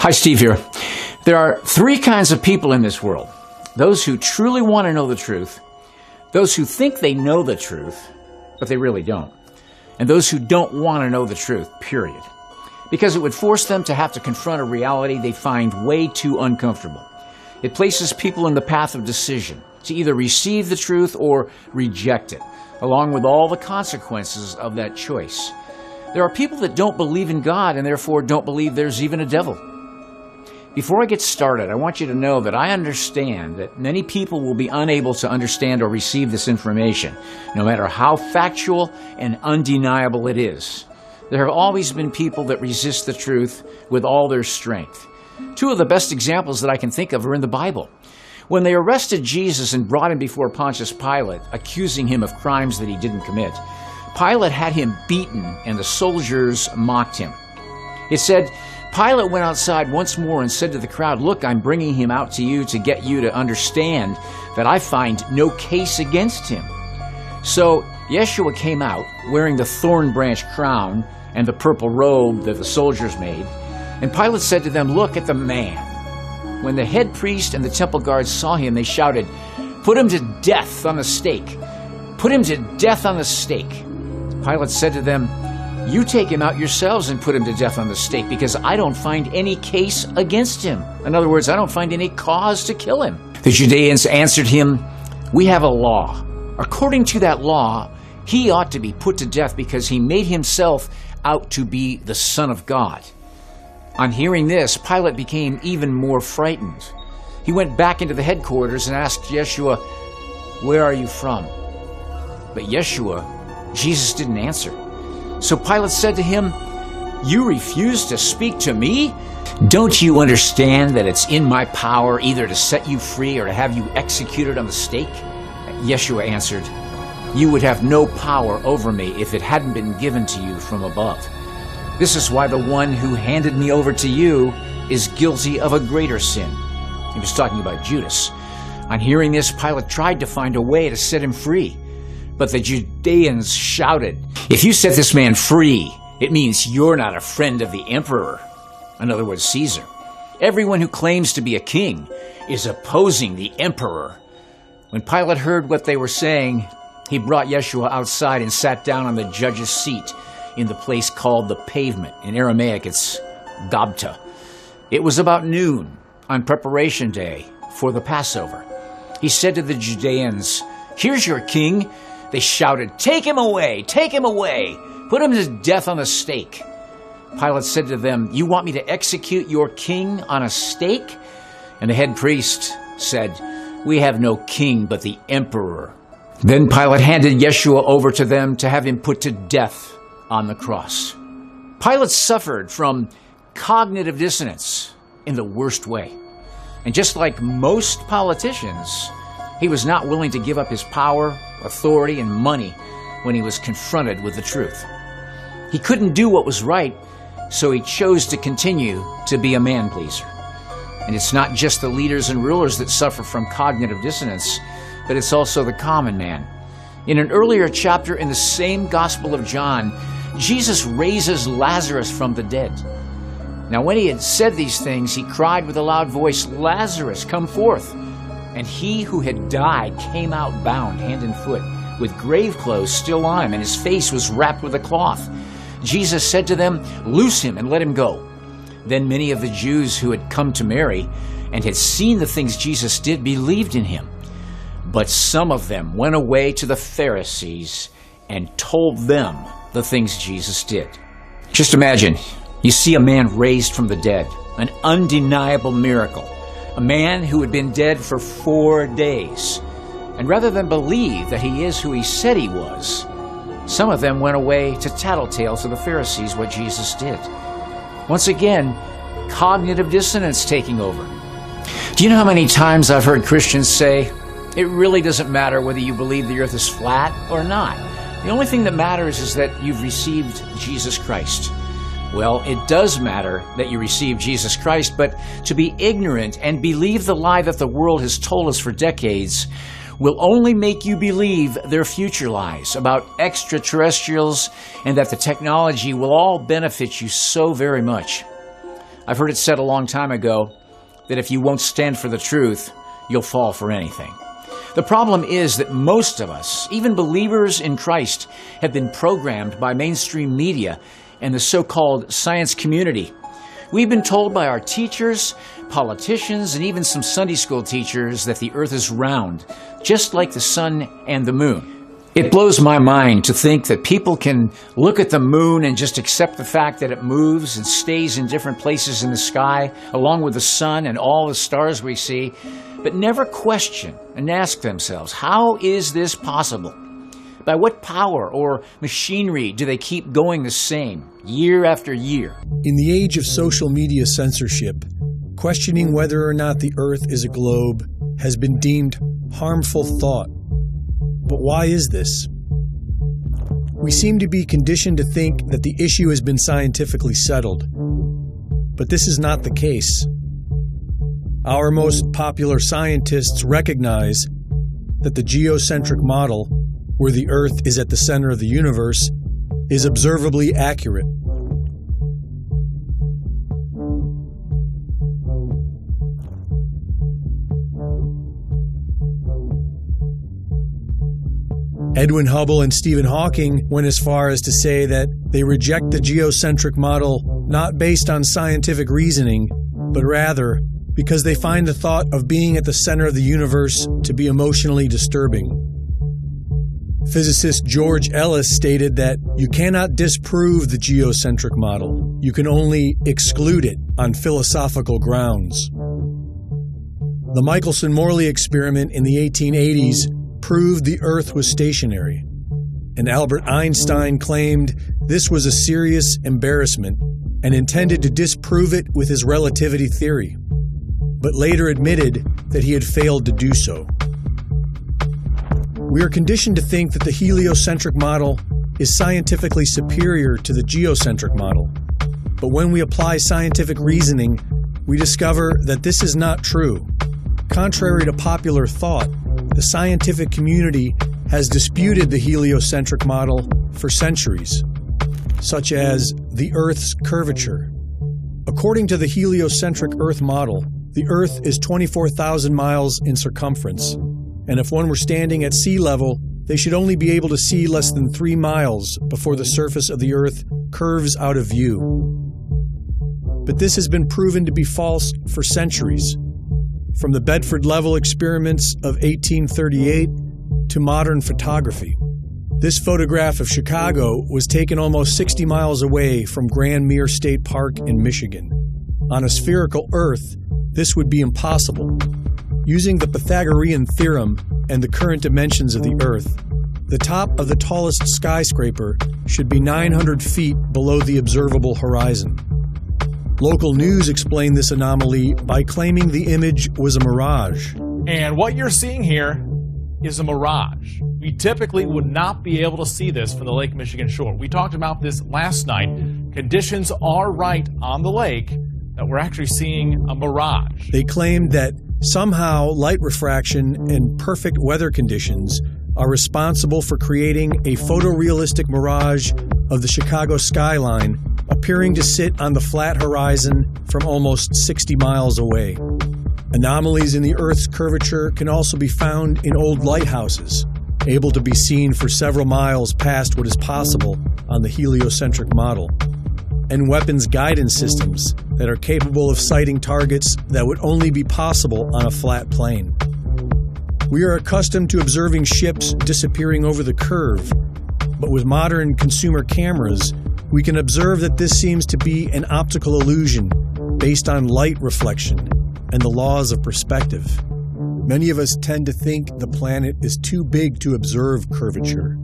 Hi, Steve here. There are three kinds of people in this world. Those who truly want to know the truth, those who think they know the truth, but they really don't, and those who don't want to know the truth, period. Because it would force them to have to confront a reality they find way too uncomfortable. It places people in the path of decision to either receive the truth or reject it, along with all the consequences of that choice. There are people that don't believe in God and therefore don't believe there's even a devil. Before I get started, I want you to know that I understand that many people will be unable to understand or receive this information, no matter how factual and undeniable it is. There have always been people that resist the truth with all their strength. Two of the best examples that I can think of are in the Bible. When they arrested Jesus and brought him before Pontius Pilate, accusing him of crimes that he didn't commit, Pilate had him beaten and the soldiers mocked him. It said, Pilate went outside once more and said to the crowd, "Look, I'm bringing him out to you to get you to understand that I find no case against him." So Yeshua came out wearing the thorn branch crown and the purple robe that the soldiers made. And Pilate said to them, "Look at the man." When the head priest and the temple guards saw him, they shouted, "Put him to death on the stake! Put him to death on the stake!" Pilate said to them, "You take him out yourselves and put him to death on the stake, because I don't find any case against him." In other words, I don't find any cause to kill him. The Judeans answered him, "We have a law. According to that law, he ought to be put to death because he made himself out to be the Son of God." On hearing this, Pilate became even more frightened. He went back into the headquarters and asked Yeshua, "Where are you from?" But Jesus didn't answer. So Pilate said to him, "You refuse to speak to me? Don't you understand that it's in my power either to set you free or to have you executed on the stake?" Yeshua answered, "You would have no power over me if it hadn't been given to you from above. This is why the one who handed me over to you is guilty of a greater sin." He was talking about Judas. On hearing this, Pilate tried to find a way to set him free. But the Judeans shouted, "If you set this man free, it means you're not a friend of the emperor." In other words, Caesar. Everyone who claims to be a king is opposing the emperor. When Pilate heard what they were saying, he brought Yeshua outside and sat down on the judge's seat in the place called the Pavement. In Aramaic, it's Gabta. It was about noon on preparation day for the Passover. He said to the Judeans, "Here's your king." They shouted, "Take him away! Take him away! Put him to death on the stake!" Pilate said to them, "You want me to execute your king on a stake?" And the head priest said, "We have no king but the emperor." Then Pilate handed Yeshua over to them to have him put to death on the cross. Pilate suffered from cognitive dissonance in the worst way. And just like most politicians, he was not willing to give up his power, authority, and money when he was confronted with the truth. He couldn't do what was right, so he chose to continue to be a man-pleaser. And it's not just the leaders and rulers that suffer from cognitive dissonance, but it's also the common man. In an earlier chapter in the same Gospel of John, Jesus raises Lazarus from the dead. Now, when he had said these things, he cried with a loud voice, "Lazarus, come forth!" And he who had died came out bound hand and foot, with grave clothes still on him, and his face was wrapped with a cloth. Jesus said to them, "Loose him and let him go." Then many of the Jews who had come to Mary and had seen the things Jesus did believed in him. But some of them went away to the Pharisees and told them the things Jesus did. Just imagine, you see a man raised from the dead, an undeniable miracle. A man who had been dead for 4 days. And rather than believe that he is who he said he was, some of them went away to tattletale to the Pharisees what Jesus did. Once again, cognitive dissonance taking over. Do you know how many times I've heard Christians say, it really doesn't matter whether you believe the earth is flat or not. The only thing that matters is that you've received Jesus Christ. Well, it does matter that you receive Jesus Christ, but to be ignorant and believe the lie that the world has told us for decades will only make you believe their future lies about extraterrestrials and that the technology will all benefit you so very much. I've heard it said a long time ago that if you won't stand for the truth, you'll fall for anything. The problem is that most of us, even believers in Christ, have been programmed by mainstream media and the so-called science community. We've been told by our teachers, politicians, and even some Sunday school teachers that the earth is round, just like the sun and the moon. It blows my mind to think that people can look at the moon and just accept the fact that it moves and stays in different places in the sky, along with the sun and all the stars we see, but never question and ask themselves, how is this possible? By what power or machinery do they keep going the same, year after year? In the age of social media censorship, questioning whether or not the Earth is a globe has been deemed harmful thought. But why is this? We seem to be conditioned to think that the issue has been scientifically settled. But this is not the case. Our most popular scientists recognize that the geocentric model, where the Earth is at the center of the universe, is observably accurate. Edwin Hubble and Stephen Hawking went as far as to say that they reject the geocentric model not based on scientific reasoning, but rather because they find the thought of being at the center of the universe to be emotionally disturbing. Physicist George Ellis stated that you cannot disprove the geocentric model, you can only exclude it on philosophical grounds. The Michelson-Morley experiment in the 1880s proved the Earth was stationary, and Albert Einstein claimed this was a serious embarrassment and intended to disprove it with his relativity theory, but later admitted that he had failed to do so. We are conditioned to think that the heliocentric model is scientifically superior to the geocentric model, but when we apply scientific reasoning, we discover that this is not true. Contrary to popular thought, the scientific community has disputed the heliocentric model for centuries, such as the Earth's curvature. According to the heliocentric Earth model, the Earth is 24,000 miles in circumference, and if one were standing at sea level, they should only be able to see less than 3 miles before the surface of the Earth curves out of view. But this has been proven to be false for centuries. From the Bedford level experiments of 1838 to modern photography. This photograph of Chicago was taken almost 60 miles away from Grand Mere State Park in Michigan. On a spherical Earth, this would be impossible. Using the Pythagorean theorem and the current dimensions of the Earth, the top of the tallest skyscraper should be 900 feet below the observable horizon. Local news explained this anomaly by claiming the image was a mirage. And what you're seeing here is a mirage. We typically would not be able to see this from the Lake Michigan shore. We talked about this last night. Conditions are right on the lake that we're actually seeing a mirage. They claimed that somehow light refraction and perfect weather conditions are responsible for creating a photorealistic mirage of the Chicago skyline appearing to sit on the flat horizon from almost 60 miles away. Anomalies in the Earth's curvature can also be found in old lighthouses, able to be seen for several miles past what is possible on the heliocentric model, and weapons guidance systems that are capable of sighting targets that would only be possible on a flat plane. We are accustomed to observing ships disappearing over the curve, but with modern consumer cameras, we can observe that this seems to be an optical illusion based on light reflection and the laws of perspective. Many of us tend to think the planet is too big to observe curvature,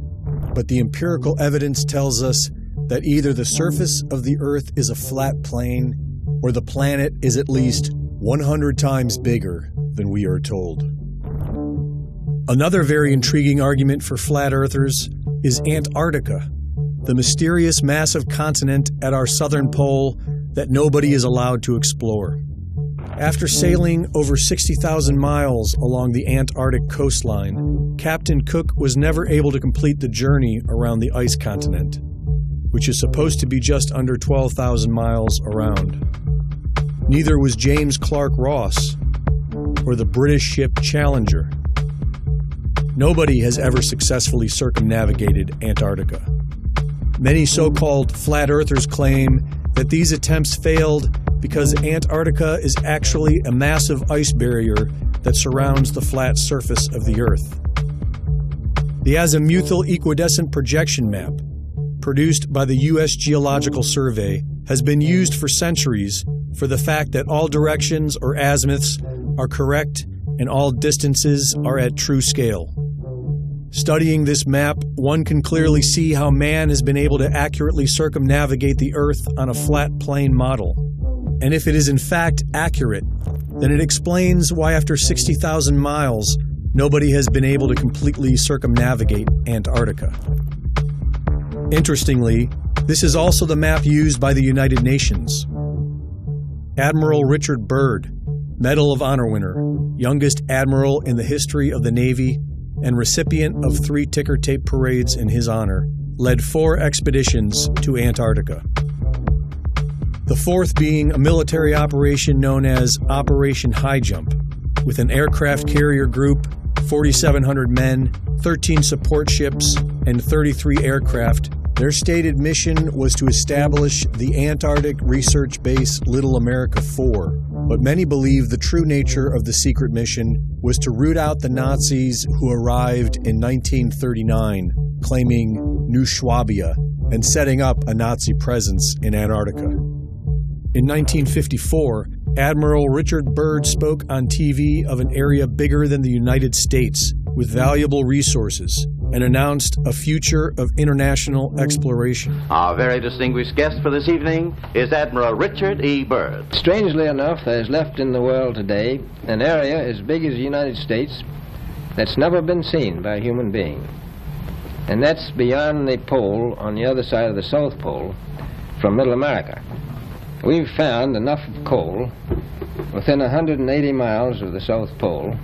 but the empirical evidence tells us that either the surface of the Earth is a flat plane or the planet is at least 100 times bigger than we are told. Another very intriguing argument for flat earthers is Antarctica, the mysterious massive continent at our southern pole that nobody is allowed to explore. After sailing over 60,000 miles along the Antarctic coastline, Captain Cook was never able to complete the journey around the ice continent, which is supposed to be just under 12,000 miles around. Neither was James Clark Ross or the British ship Challenger. Nobody has ever successfully circumnavigated Antarctica. Many so-called flat earthers claim that these attempts failed because Antarctica is actually a massive ice barrier that surrounds the flat surface of the Earth. The azimuthal equidistant projection map, produced by the U.S. Geological Survey, has been used for centuries for the fact that all directions or azimuths are correct and all distances are at true scale. Studying this map, one can clearly see how man has been able to accurately circumnavigate the Earth on a flat plane model. And if it is in fact accurate, then it explains why after 60,000 miles, nobody has been able to completely circumnavigate Antarctica. Interestingly, this is also the map used by the United Nations. Admiral Richard Byrd, Medal of Honor winner, youngest admiral in the history of the Navy, and recipient of 3 ticker tape parades in his honor, led 4 expeditions to Antarctica. The 4th being a military operation known as Operation High Jump, with an aircraft carrier group, 4,700 men, 13 support ships, and 33 aircraft. Their stated mission was to establish the Antarctic research base Little America 4, but many believe the true nature of the secret mission was to root out the Nazis who arrived in 1939, claiming New Swabia and setting up a Nazi presence in Antarctica. In 1954, Admiral Richard Byrd spoke on TV of an area bigger than the United States with valuable resources and announced a future of international exploration. Our very distinguished guest for this evening is Admiral Richard E. Byrd. Strangely enough, there's left in the world today an area as big as the United States that's never been seen by a human being. And that's beyond the pole on the other side of the South Pole from Middle America. We've found enough of coal within 180 miles of the South Pole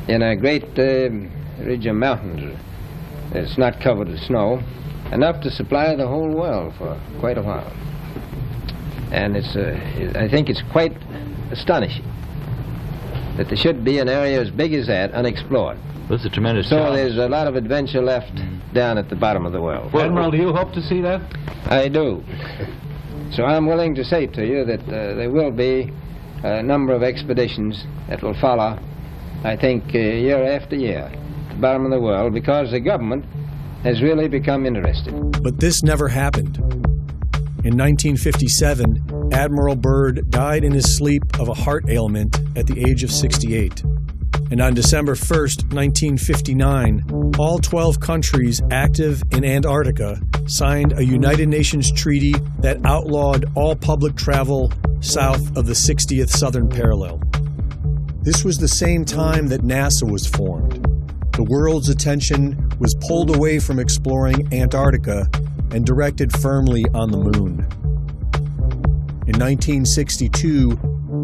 in a great ridge of mountains. It's not covered with snow, enough to supply the whole world for quite a while. And I think it's quite astonishing that there should be an area as big as that unexplored. That's a tremendous So challenge. there's a lot of adventure left down at the bottom of the world. Well, Admiral, do you hope to see that? I do. So I'm willing to say to you that there will be a number of expeditions that will follow, I think, year after year, at the bottom of the world, because the government has really become interested. But this never happened. In 1957, Admiral Byrd died in his sleep of a heart ailment at the age of 68. And on December 1st, 1959, all 12 countries active in Antarctica signed a United Nations treaty that outlawed all public travel south of the 60th southern parallel. This was the same time that NASA was formed. The world's attention was pulled away from exploring Antarctica and directed firmly on the moon. In 1962,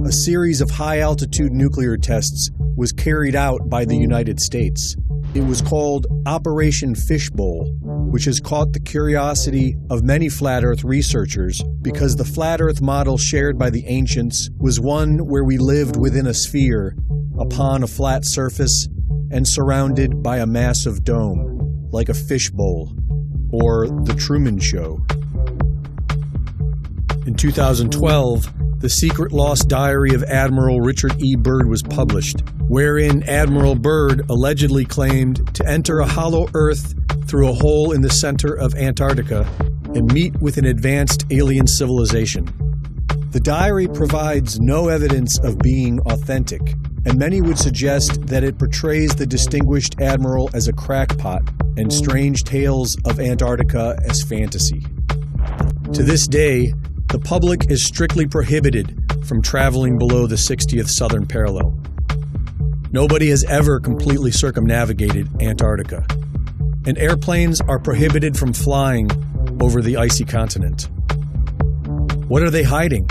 a series of high-altitude nuclear tests was carried out by the United States. It was called Operation Fishbowl, which has caught the curiosity of many flat Earth researchers because the flat Earth model shared by the ancients was one where we lived within a sphere, upon a flat surface, and surrounded by a massive dome, like a fishbowl, or The Truman Show. In 2012, the secret lost diary of Admiral Richard E. Byrd was published, wherein Admiral Byrd allegedly claimed to enter a hollow Earth through a hole in the center of Antarctica and meet with an advanced alien civilization. The diary provides no evidence of being authentic, and many would suggest that it portrays the distinguished admiral as a crackpot and strange tales of Antarctica as fantasy. To this day, the public is strictly prohibited from traveling below the 60th southern parallel. Nobody has ever completely circumnavigated Antarctica, and airplanes are prohibited from flying over the icy continent. What are they hiding?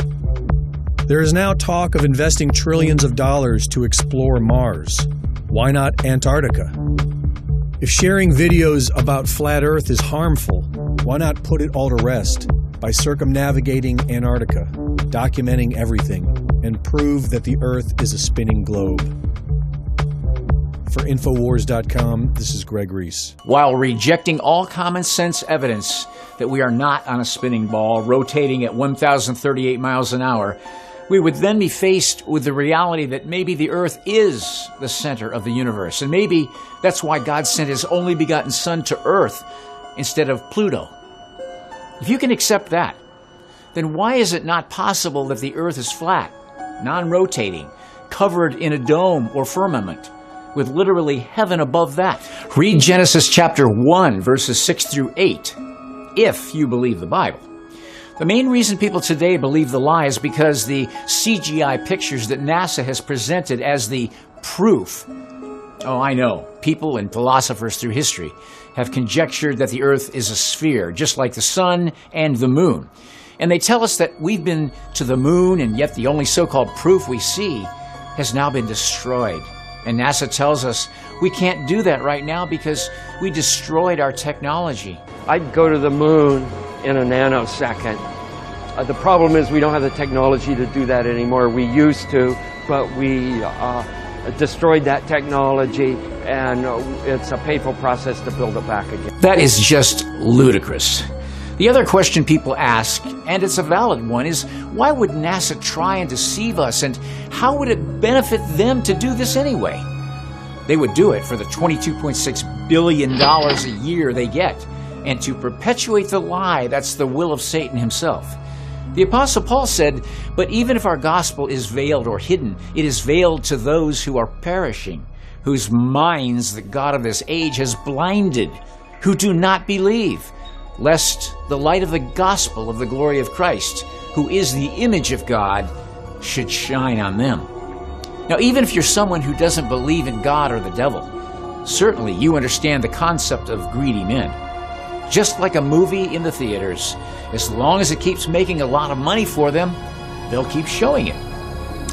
There is now talk of investing trillions of dollars to explore Mars. Why not Antarctica? If sharing videos about flat Earth is harmful, why not put it all to rest by circumnavigating Antarctica? documenting everything, and prove that the Earth is a spinning globe. For Infowars.com, this is Greg Reese. While rejecting all common sense evidence that we are not on a spinning ball rotating at 1,038 miles an hour, we would then be faced with the reality that maybe the Earth is the center of the universe, and maybe that's why God sent His only begotten Son to Earth instead of Pluto. If you can accept that, then why is it not possible that the Earth is flat, non-rotating, covered in a dome or firmament, with literally heaven above that? Read Genesis chapter 1, verses 6 through 8, if you believe the Bible. The main reason people today believe the lie is because the CGI pictures that NASA has presented as the proof. Oh, I know. People and philosophers through history have conjectured that the Earth is a sphere, just like the sun and the moon. And they tell us that we've been to the moon, and yet the only so-called proof we see has now been destroyed. And NASA tells us we can't do that right now because we destroyed our technology. I'd go to the moon in a nanosecond. The problem is we don't have the technology to do that anymore. We used to, but we destroyed that technology, and it's a painful process to build it back again. That is just ludicrous. The other question people ask, and it's a valid one, is why would NASA try and deceive us, and how would it benefit them to do this anyway? They would do it for the $22.6 billion a year they get, and to perpetuate the lie that's the will of Satan himself. The Apostle Paul said, "But even if our gospel is veiled or hidden, it is veiled to those who are perishing, whose minds the God of this age has blinded, who do not believe, lest the light of the gospel of the glory of Christ, who is the image of God, should shine on them." Now, even if you're someone who doesn't believe in God or the devil, certainly you understand the concept of greedy men. Just like a movie in the theaters, as long as it keeps making a lot of money for them, they'll keep showing it.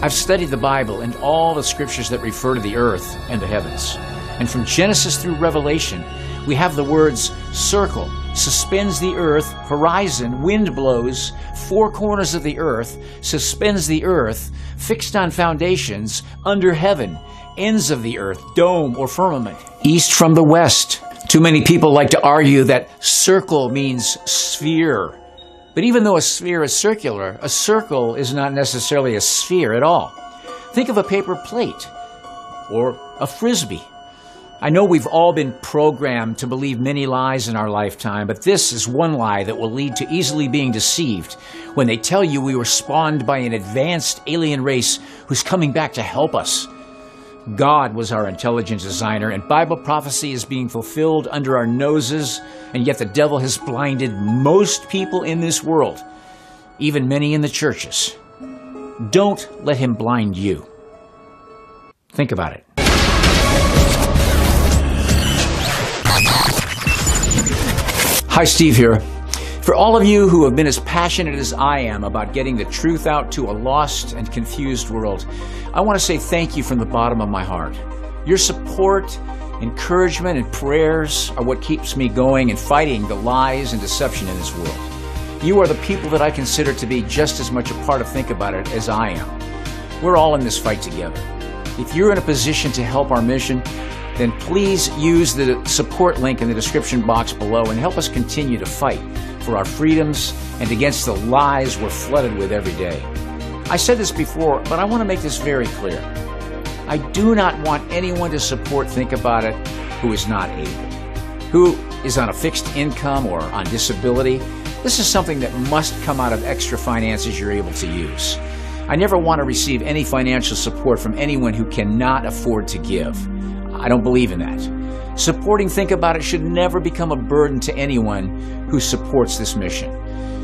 I've studied the Bible and all the scriptures that refer to the earth and the heavens. And from Genesis through Revelation, we have the words circle, suspends the earth, horizon, wind blows, four corners of the earth, suspends the earth, fixed on foundations, under heaven, ends of the earth, dome or firmament, east from the west. Too many people like to argue that circle means sphere. But even though a sphere is circular, a circle is not necessarily a sphere at all. Think of a paper plate or a frisbee. I know we've all been programmed to believe many lies in our lifetime, but this is one lie that will lead to easily being deceived when they tell you we were spawned by an advanced alien race who's coming back to help us. God was our intelligent designer, and Bible prophecy is being fulfilled under our noses, and yet the devil has blinded most people in this world, even many in the churches. Don't let him blind you. Think about it. Hi, Steve here. For all of you who have been as passionate as I am about getting the truth out to a lost and confused world, I want to say thank you from the bottom of my heart. Your support, encouragement, and prayers are what keeps me going and fighting the lies and deception in this world. You are the people that I consider to be just as much a part of Think About It as I am. We're all in this fight together. If you're in a position to help our mission, then please use the support link in the description box below and help us continue to fight for our freedoms and against the lies we're flooded with every day. I said this before, but I want to make this very clear. I do not want anyone to support Think About It who is not able, who is on a fixed income or on disability. This is something that must come out of extra finances you're able to use. I never want to receive any financial support from anyone who cannot afford to give. I don't believe in that. Supporting Think About It should never become a burden to anyone who supports this mission.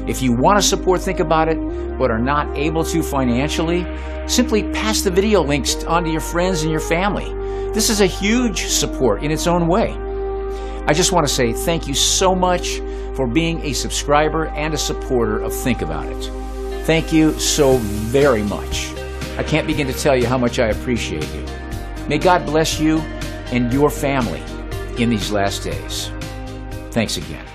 If you want to support Think About It, but are not able to financially, simply pass the video links on to your friends and your family. This is a huge support in its own way. I just want to say thank you so much for being a subscriber and a supporter of Think About It. Thank you so very much. I can't begin to tell you how much I appreciate you. May God bless you and your family in these last days. Thanks again.